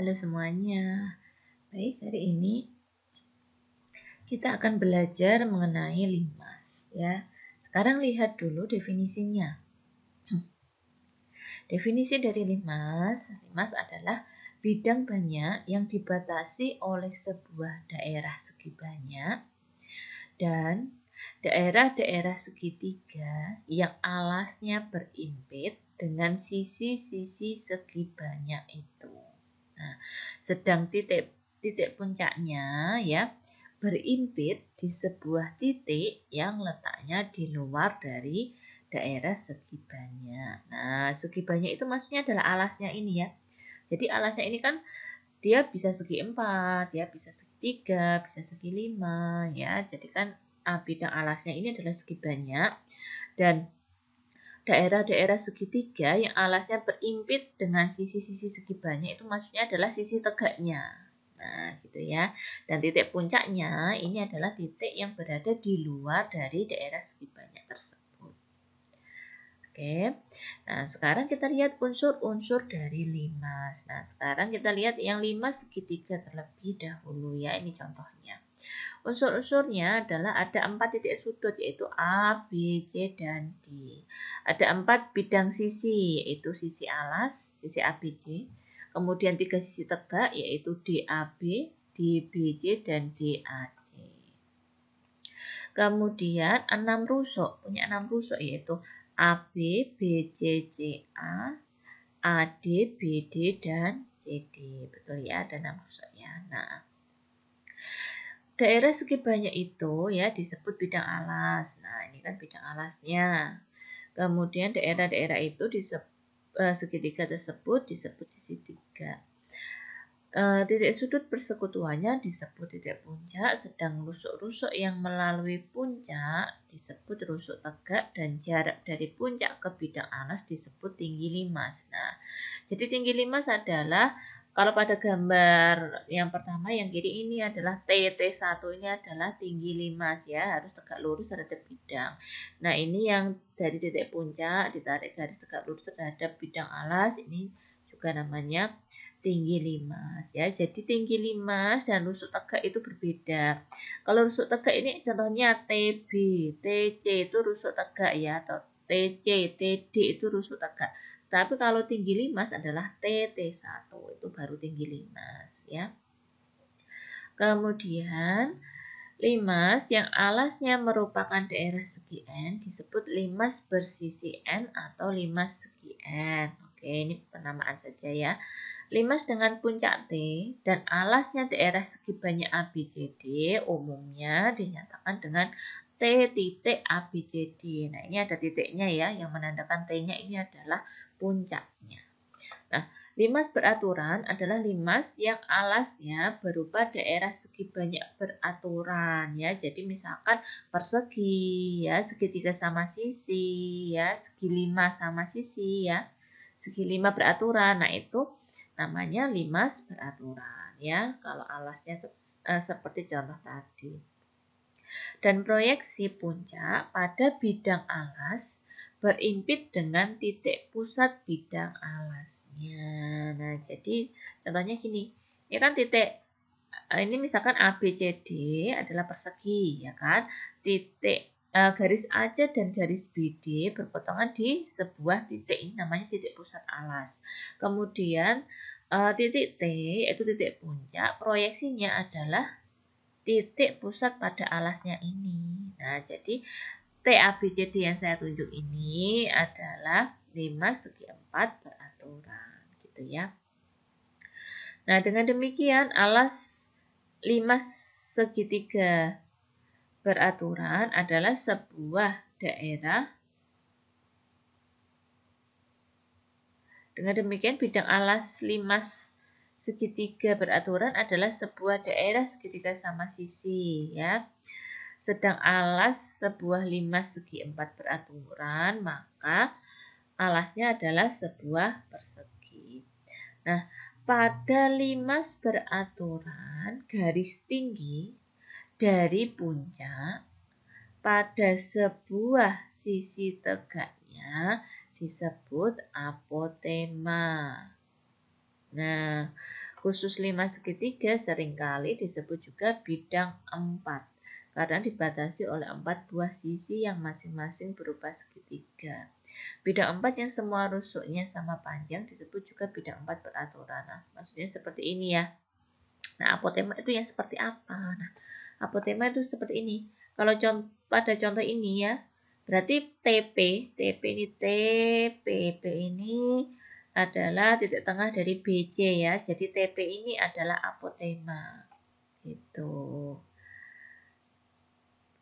Halo semuanya. Baik, hari ini kita akan belajar mengenai limas ya. Sekarang lihat dulu definisinya. Definisi dari limas, limas adalah bidang banyak yang dibatasi oleh sebuah daerah segi banyak dan daerah-daerah segitiga yang alasnya berimpit dengan sisi-sisi segi banyak itu. Nah, sedang titik puncaknya ya berimpit di sebuah titik yang letaknya di luar dari daerah segi banyak. Nah, segi banyak itu maksudnya adalah alasnya ini ya. Jadi alasnya ini kan dia bisa segi 4, ya bisa segi 3, bisa segi 5 ya. Jadi kan bidang alasnya ini adalah segi banyak dan daerah-daerah segitiga yang alasnya berimpit dengan sisi-sisi segi banyak itu maksudnya adalah sisi tegaknya. Nah, gitu ya. Dan titik puncaknya ini adalah titik yang berada di luar dari daerah segi banyak tersebut. Oke. Nah, sekarang kita lihat unsur-unsur dari limas. Nah, sekarang kita lihat yang limas segitiga terlebih dahulu ya. Ini contohnya. Unsur-unsurnya adalah ada 4 titik sudut yaitu A, B, C, dan D. Ada 4 bidang sisi yaitu sisi alas, sisi ABC. Kemudian 3 sisi tegak yaitu DAB, DBC, dan DAC. Kemudian 6 rusuk, punya 6 rusuk yaitu AB, BCCA, AD, BD, dan CD. Betul ya, ada 6 rusuk ya. Nah, daerah segi banyak itu ya disebut bidang alas. Nah, ini kan bidang alasnya. Kemudian daerah-daerah itu segitiga tersebut disebut sisi tiga. Titik sudut persekutuannya disebut titik puncak, sedang rusuk-rusuk yang melalui puncak disebut rusuk tegak dan jarak dari puncak ke bidang alas disebut tinggi limas. Nah, jadi tinggi limas adalah kalau pada gambar yang pertama yang kiri ini adalah TT1 ini adalah tinggi limas ya, harus tegak lurus terhadap bidang. Nah, ini yang dari titik puncak ditarik garis tegak lurus terhadap bidang alas, ini juga namanya tinggi limas ya. Jadi tinggi limas dan rusuk tegak itu berbeda. Kalau rusuk tegak ini contohnya TB, TC itu rusuk tegak ya, atau TC, TD itu rusuk tegak. Tapi kalau tinggi limas adalah TT1 itu baru tinggi limas ya. Kemudian limas yang alasnya merupakan daerah segi N disebut limas bersisi N atau limas segi N. Oke, ini penamaan saja ya. Limas dengan puncak T dan alasnya daerah segi banyak ABCD umumnya dinyatakan dengan T titik ABCD. Nah, ini ada titiknya ya, yang menandakan T-nya ini adalah puncaknya. Nah, limas beraturan adalah limas yang alasnya berupa daerah segi banyak beraturan ya. Jadi misalkan persegi ya, segitiga sama sisi ya, segi 5 sama sisi ya. Segi 5 beraturan. Nah, itu namanya limas beraturan ya. Kalau alasnya seperti contoh tadi. Dan proyeksi puncak pada bidang alas berimpit dengan titik pusat bidang alasnya. Nah, jadi contohnya gini. Ini kan titik ini misalkan ABCD adalah persegi ya kan. Titik garis AC dan garis BD berpotongan di sebuah titik, ini namanya titik pusat alas. Kemudian titik T yaitu titik puncak, proyeksinya adalah titik pusat pada alasnya ini. Nah, jadi TABCD yang saya tunjuk ini adalah limas segi 4 beraturan gitu ya. Nah, dengan demikian alas limas segitiga beraturan adalah sebuah daerah. Dengan demikian bidang alas limas segitiga beraturan adalah sebuah daerah segitiga sama sisi ya. Sedang alas sebuah limas segi 4 beraturan, maka alasnya adalah sebuah persegi. Nah, pada limas beraturan garis tinggi dari puncak pada sebuah sisi tegaknya disebut apotema. Nah, Khusus 5 segitiga seringkali disebut juga bidang 4 karena dibatasi oleh 4 buah sisi yang masing-masing berupa segitiga. Bidang 4 yang semua rusuknya sama panjang disebut juga bidang 4 beraturan. Nah, maksudnya seperti ini ya. Nah, apotema itu yang seperti apa? Nah, apotema itu seperti ini. Kalau pada contoh ini ya, berarti TP ini P ini adalah titik tengah dari BC ya. Jadi TP ini adalah apotema. Gitu.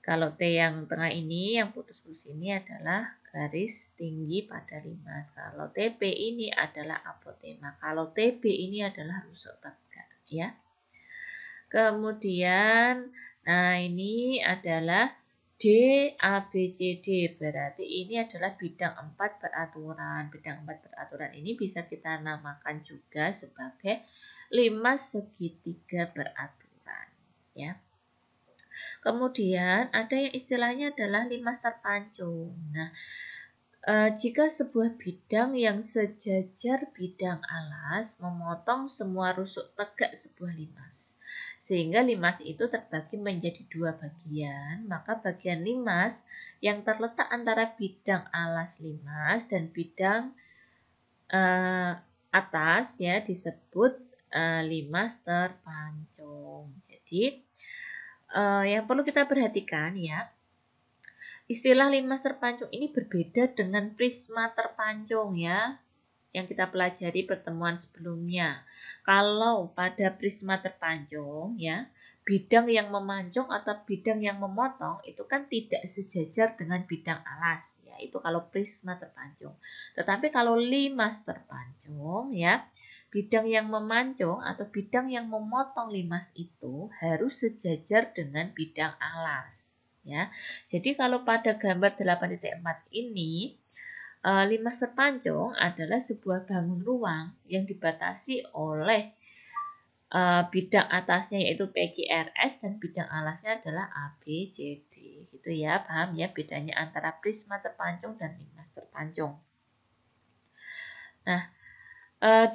Kalau T yang tengah ini, yang putus-putus ini adalah garis tinggi pada limas. Kalau TP ini adalah apotema. Kalau TB ini adalah rusuk tegak ya. Kemudian, nah ini adalah D, A, B, C, D. Berarti ini adalah bidang 4 beraturan. Bidang 4 beraturan ini bisa kita namakan juga sebagai limas segitiga beraturan. Ya. Kemudian ada yang istilahnya adalah limas terpancung. Nah, jika sebuah bidang yang sejajar bidang alas memotong semua rusuk tegak sebuah limas, sehingga limas itu terbagi menjadi 2 bagian, maka bagian limas yang terletak antara bidang alas limas dan bidang atas ya disebut limas terpancung. Jadi yang perlu kita perhatikan ya, istilah limas terpancung ini berbeda dengan prisma terpancung ya, yang kita pelajari pertemuan sebelumnya. Kalau pada prisma terpancung ya, bidang yang memancung atau bidang yang memotong itu kan tidak sejajar dengan bidang alas ya, itu kalau prisma terpancung. Tetapi kalau limas terpancung ya, bidang yang memancung atau bidang yang memotong limas itu harus sejajar dengan bidang alas ya. Jadi kalau pada gambar 8.4 ini, limas terpancung adalah sebuah bangun ruang yang dibatasi oleh bidang atasnya yaitu PQRS dan bidang alasnya adalah ABCD. Gitu ya, paham ya bedanya antara prisma terpancung dan limas terpancung. Nah,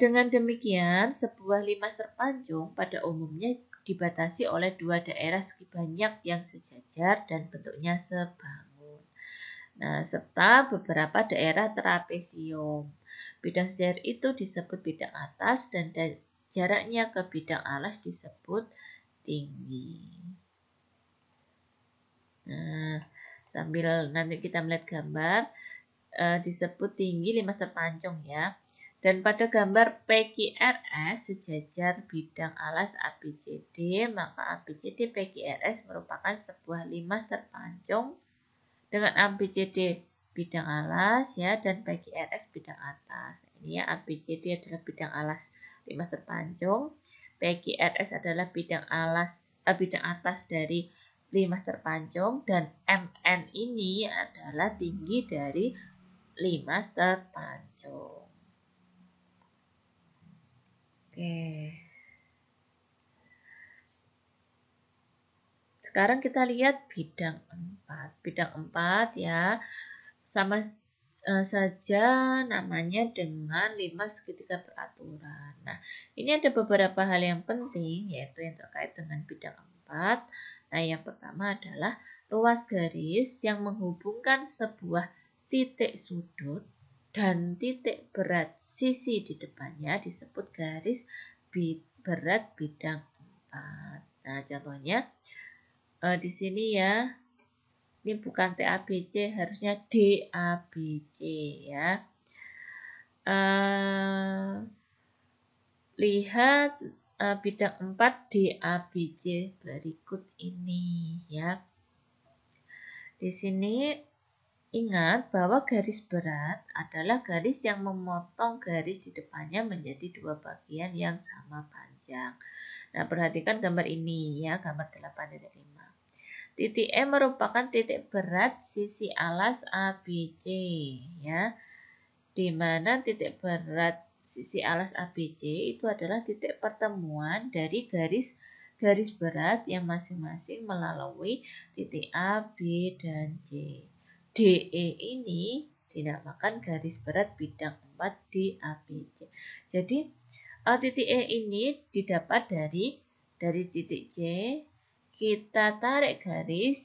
dengan demikian sebuah limas terpancung pada umumnya dibatasi oleh 2 daerah segi banyak yang sejajar dan bentuknya sebangun. Nah, serta beberapa daerah trapesium. Bidang sejajar itu disebut bidang atas dan jaraknya ke bidang alas disebut tinggi. Nah, sambil nanti kita melihat gambar, disebut tinggi limas terpancung ya. Dan pada gambar PQRS sejajar bidang alas ABCD, maka ABCD PQRS merupakan sebuah limas terpancung dengan ABCD bidang alas ya dan PQRS bidang atas. Ini ya, ABCD adalah bidang alas limas terpancung, PQRS adalah bidang alas bidang atas dari limas terpancung, dan MN ini adalah tinggi dari limas terpancung. Oke. Sekarang kita lihat bidang 4. Bidang 4 ya, sama saja namanya dengan limas segitiga beraturan. Nah, ini ada beberapa hal yang penting yaitu yang terkait dengan bidang 4. Nah, yang pertama adalah ruas garis yang menghubungkan sebuah titik sudut dan titik berat sisi di depannya disebut garis berat bidang 4. Nah, contohnya di sini ya, ini bukan TABC, harusnya DABC ya. Lihat bidang 4 DABC berikut ini ya. Di sini ingat bahwa garis berat adalah garis yang memotong garis di depannya menjadi 2 bagian yang sama panjang. Nah, perhatikan gambar ini ya, gambar 8.5. Titik E merupakan titik berat sisi alas ABC ya. Di mana titik berat sisi alas ABC itu adalah titik pertemuan dari garis berat yang masing-masing melalui titik A, B, dan C. DE ini dinamakan garis berat bidang 4 di ABC. Jadi Titik E ini didapat dari titik C. Kita tarik garis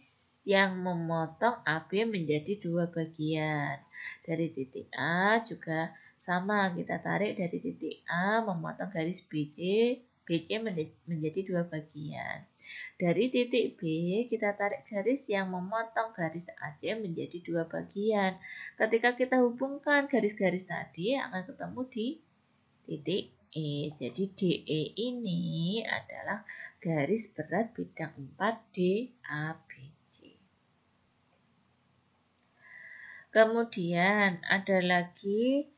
yang memotong AB menjadi dua bagian. Dari titik A juga sama, kita tarik dari titik A memotong garis BC menjadi dua bagian. Dari titik B kita tarik garis yang memotong garis AC menjadi dua bagian. Ketika kita hubungkan garis-garis tadi akan ketemu di titik E. Jadi DE ini adalah garis berat bidang 4 DABC. Kemudian ada lagi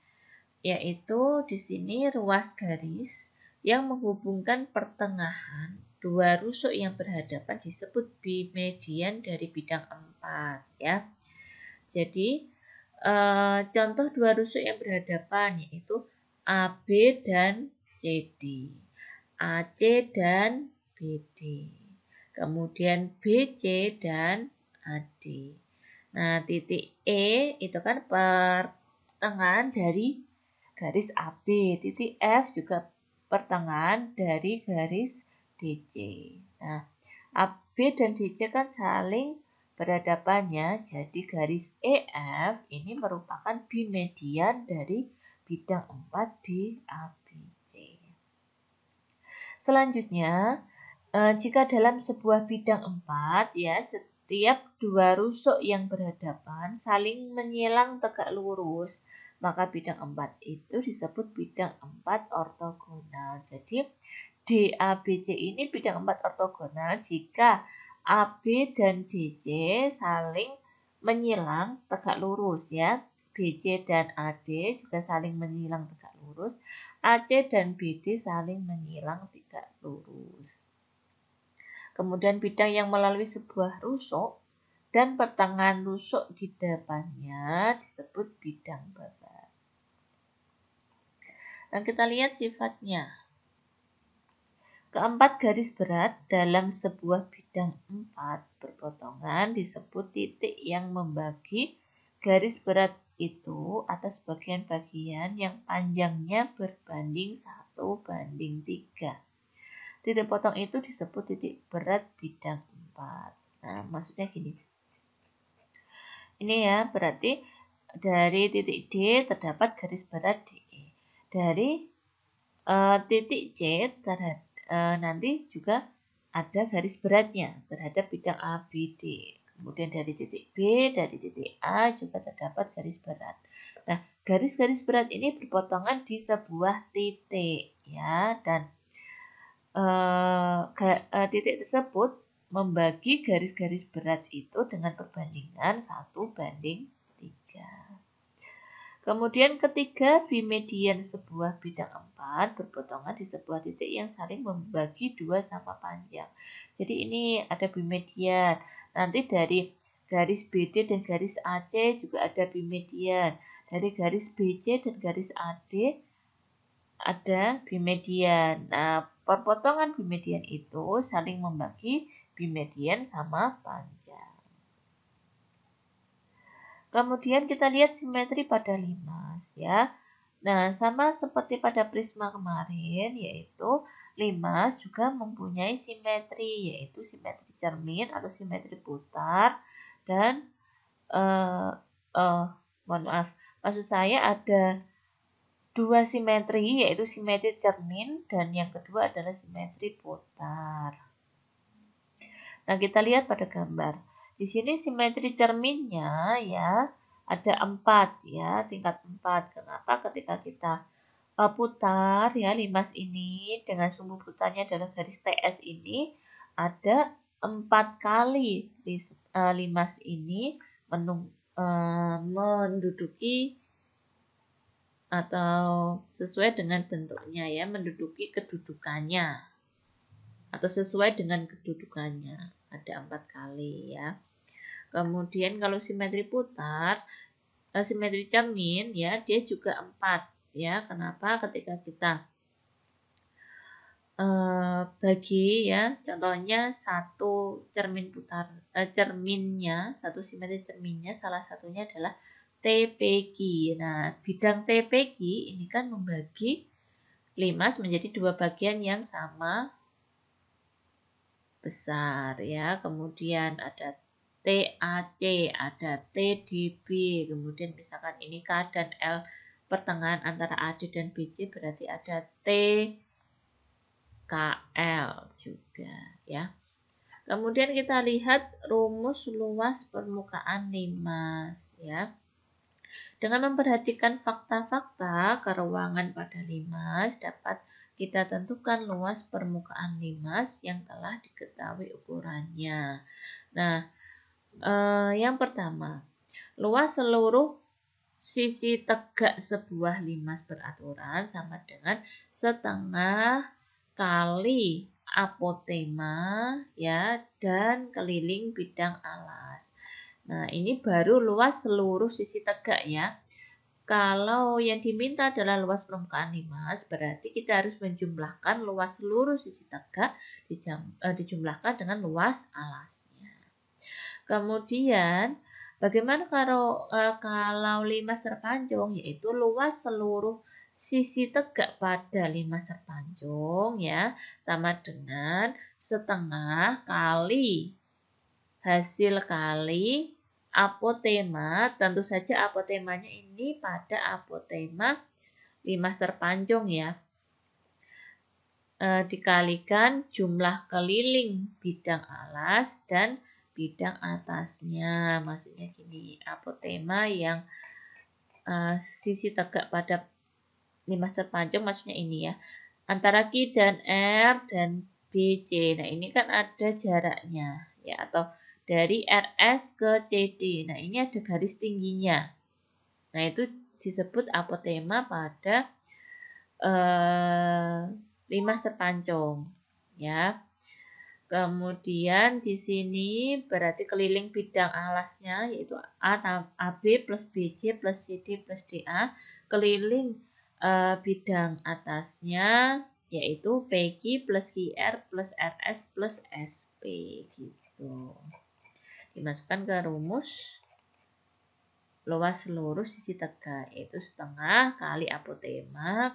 yaitu di sini ruas garis yang menghubungkan pertengahan dua rusuk yang berhadapan disebut bimedian dari bidang 4 ya. Jadi contoh dua rusuk yang berhadapan yaitu AB dan CD, AC dan BD, kemudian BC dan AD. Nah, titik E itu kan pertengahan dari garis AB, titik F juga pertengahan dari garis DC. Nah, AB dan DC kan saling berhadapannya, jadi garis EF ini merupakan bimedian dari bidang 4 di ABC. Selanjutnya, jika dalam sebuah bidang 4 ya, setiap dua rusuk yang berhadapan saling menyilang tegak lurus, maka bidang 4 itu disebut bidang 4 ortogonal. Jadi DABC ini bidang 4 ortogonal jika AB dan DC saling menyilang tegak lurus ya. BC dan AD juga saling menyilang tegak lurus. AC dan BD saling menyilang tegak lurus. Kemudian bidang yang melalui sebuah rusuk dan pertengahan rusuk di depannya disebut bidang babat. Dan kita lihat sifatnya. Keempat garis berat dalam sebuah bidang 4 berpotongan disebut titik yang membagi garis berat itu atas bagian-bagian yang panjangnya berbanding 1:3. Titik potong itu disebut titik berat bidang 4. Nah, maksudnya gini. Ini ya, berarti dari titik D terdapat garis berat DE. Dari titik C nanti juga ada garis beratnya terhadap bidang ABD. Kemudian dari titik B, dari titik A juga terdapat garis berat. Nah, garis-garis berat ini berpotongan di sebuah titik ya, dan titik tersebut membagi garis-garis berat itu dengan perbandingan 1:3. Kemudian ketiga, bimedian sebuah bidang 4 berpotongan di sebuah titik yang saling membagi dua sama panjang. Jadi ini ada bimedian. Nanti dari garis BD dan garis AC juga ada bimedian. Dari garis BC dan garis AD ada bimedian. Nah, perpotongan bimedian itu saling membagi bimedian sama panjang. Kemudian kita lihat simetri pada limas ya. Nah, sama seperti pada prisma kemarin, yaitu limas juga mempunyai simetri, yaitu simetri cermin atau simetri putar. Dan mohon maaf, maksud saya ada dua simetri, yaitu simetri cermin dan yang kedua adalah simetri putar. Nah, kita lihat pada gambar. Di sini simetri cerminnya ya ada 4 ya, tingkat 4. Kenapa? Ketika kita putar ya limas ini dengan sumbu putarnya adalah garis TS ini, ada 4 kali limas ini menduduki atau sesuai dengan bentuknya ya, menduduki kedudukannya atau sesuai dengan kedudukannya. Ada 4 kali ya. Kemudian kalau simetri putar, simetri cermin ya, dia juga 4 ya. Kenapa? Ketika kita bagi ya, contohnya satu cermin putar, cerminnya, satu simetri cerminnya salah satunya adalah TPQ. Nah, bidang TPQ ini kan membagi limas menjadi dua bagian yang sama besar ya. Kemudian ada TAC, ada TDB, kemudian misalkan ini K dan L pertengahan antara AD dan BC, berarti ada TKL juga ya. Kemudian kita lihat rumus luas permukaan limas ya. Dengan memperhatikan fakta-fakta keruangan pada limas, dapat kita tentukan luas permukaan limas yang telah diketahui ukurannya. Nah, yang pertama, luas seluruh sisi tegak sebuah limas beraturan sama dengan setengah kali apotema ya dan keliling bidang alas. Nah, ini baru luas seluruh sisi tegak ya. Kalau yang diminta adalah luas permukaan limas, berarti kita harus menjumlahkan luas seluruh sisi tegak dijumlahkan dengan luas alasnya. Kemudian, bagaimana kalau limas terpanjung, yaitu luas seluruh sisi tegak pada limas terpanjung ya, sama dengan setengah kali hasil kali apotema. Tentu saja apotemanya ini pada apotema limas terpanjung ya. Dikalikan jumlah keliling bidang alas dan bidang atasnya. Maksudnya gini, apotema yang sisi tegak pada limas terpanjung maksudnya ini ya. Antara Q dan R dan BC. Nah, ini kan ada jaraknya ya, atau dari RS ke CD. Nah, ini ada garis tingginya. Nah, itu disebut apotema pada limas terpanjung ya. Kemudian di sini berarti keliling bidang alasnya yaitu AB plus BC plus CD plus DA. Keliling bidang atasnya yaitu PQ plus QR plus RS plus SP gitu. Dimasukkan ke rumus luas seluruh sisi tegak yaitu setengah kali apotema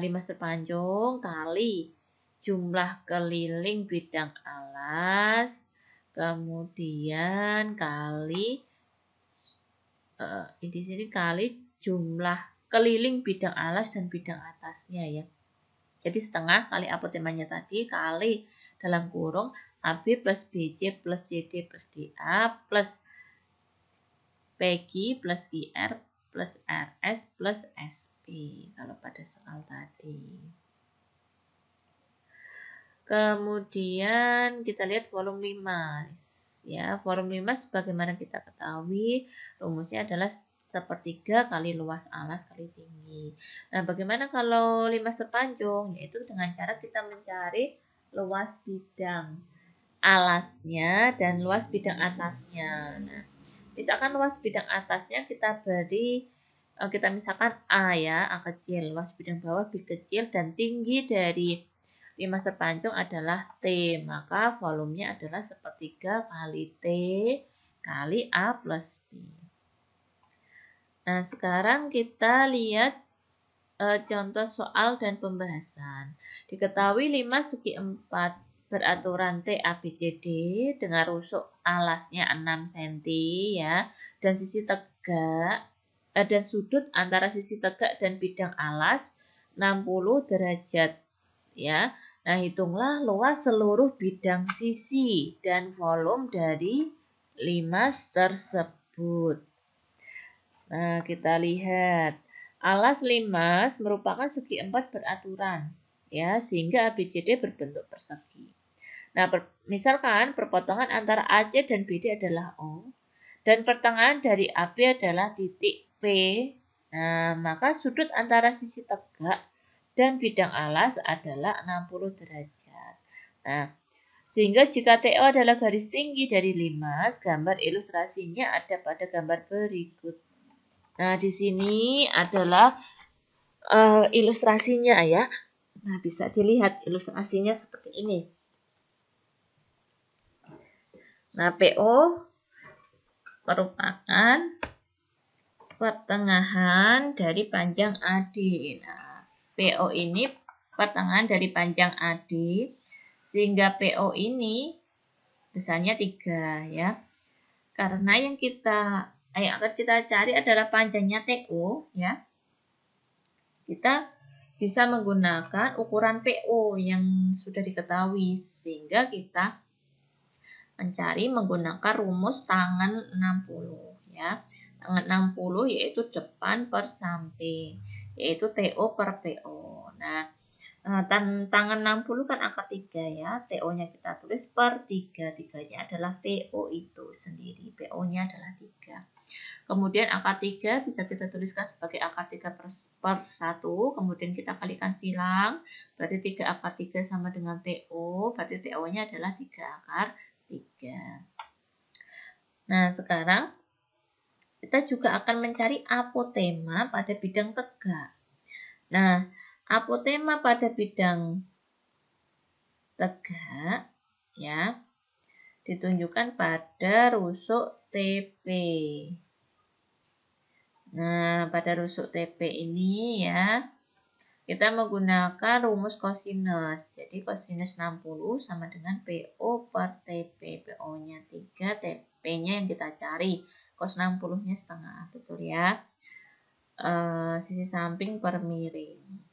limas terpanjung kali jumlah keliling bidang alas, kemudian kali di sini kali jumlah keliling bidang alas dan bidang atasnya ya. Jadi setengah kali apotemanya tadi kali dalam kurung AB plus BC plus CD plus DA plus PQ plus QR plus RS plus SP kalau pada soal tadi. Kemudian kita lihat volume limas. Ya, volume limas sebagaimana kita ketahui rumusnya adalah sepertiga kali luas alas kali tinggi. Nah, bagaimana kalau limas terpanjung? Yaitu dengan cara kita mencari luas bidang alasnya dan luas bidang atasnya. Nah, misalkan luas bidang atasnya kita misalkan A ya, A kecil, luas bidang bawah B kecil dan tinggi dari limas terpanjung adalah T, maka volumenya adalah sepertiga kali T kali A plus B. Nah, sekarang kita lihat contoh soal dan pembahasan. Diketahui limas segi 4 beraturan T, A, B, C, D dengan rusuk alasnya 6 cm ya, dan sisi tegak dan sudut antara sisi tegak dan bidang alas 60 derajat ya. Nah, hitunglah luas seluruh bidang sisi dan volume dari limas tersebut. Nah, kita lihat. Alas limas merupakan segi 4 beraturan, ya, sehingga ABCD berbentuk persegi. Nah, misalkan perpotongan antara AC dan BD adalah O, dan pertengahan dari AB adalah titik P. Nah, maka sudut antara sisi tegak dan bidang alas adalah 60 derajat. Nah, sehingga jika TO adalah garis tinggi dari limas, gambar ilustrasinya ada pada gambar berikut. Nah, di sini adalah ilustrasinya ya. Nah, bisa dilihat ilustrasinya seperti ini. Nah, PO merupakan pertengahan dari panjang AD. Nah, PO ini pertengahan dari panjang AD, sehingga PO ini besarnya 3 ya. Karena yang akan kita cari adalah panjangnya TO ya. Kita bisa menggunakan ukuran PO yang sudah diketahui, sehingga kita mencari menggunakan rumus tangan 60 ya. Tangan 60 yaitu depan per samping, yaitu TO per PO. Nah, tangan 60 kan akar 3 ya. TO-nya kita tulis per 3. 3-nya adalah PO itu sendiri. PO-nya adalah 3. Kemudian akar 3 bisa kita tuliskan sebagai akar 3 per 1. Kemudian kita kalikan silang. Berarti 3 akar 3 sama dengan TO. Berarti TO-nya adalah 3 akar 3. Nah, sekarang kita juga akan mencari apotema pada bidang tegak. Nah, apotema pada bidang tegak ya ditunjukkan pada rusuk TP. Nah, pada rusuk TP ini ya kita menggunakan rumus kosinus. Jadi kosinus 60 sama dengan PO per TP. PO-nya 3, TP-nya yang kita cari. Cos 60-nya setengah, betul ya. Sisi samping per miring.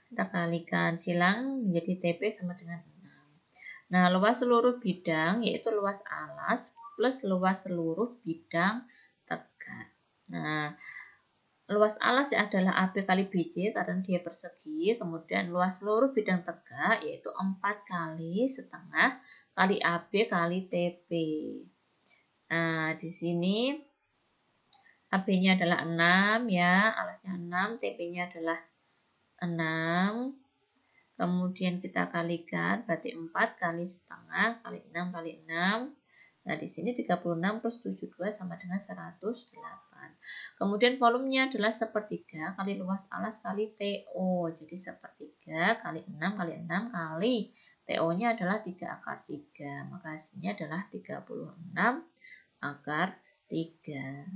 Kita kalikan silang menjadi TP sama dengan 6. Nah, luas seluruh bidang yaitu luas alas plus luas seluruh bidang tegak. Nah, luas alas adalah AB kali BC karena dia persegi. Kemudian luas seluruh bidang tegak yaitu 4 kali setengah kali AB kali TP. Nah, di sini AB-nya adalah 6 ya, alasnya 6, TP-nya adalah 6. Kemudian kita kalikan, berarti 4 kali setengah kali 6 kali 6. Nah, di sini 36 plus 72 sama dengan 108. Kemudian volumenya adalah sepertiga kali luas alas kali TO. Jadi sepertiga kali 6 kali 6 kali TO-nya adalah 3 akar 3. Maka hasilnya adalah 36 akar 3.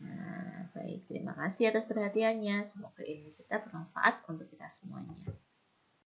Nah, baik. Terima kasih atas perhatiannya. Semoga ilmu kita bermanfaat untuk kita semuanya.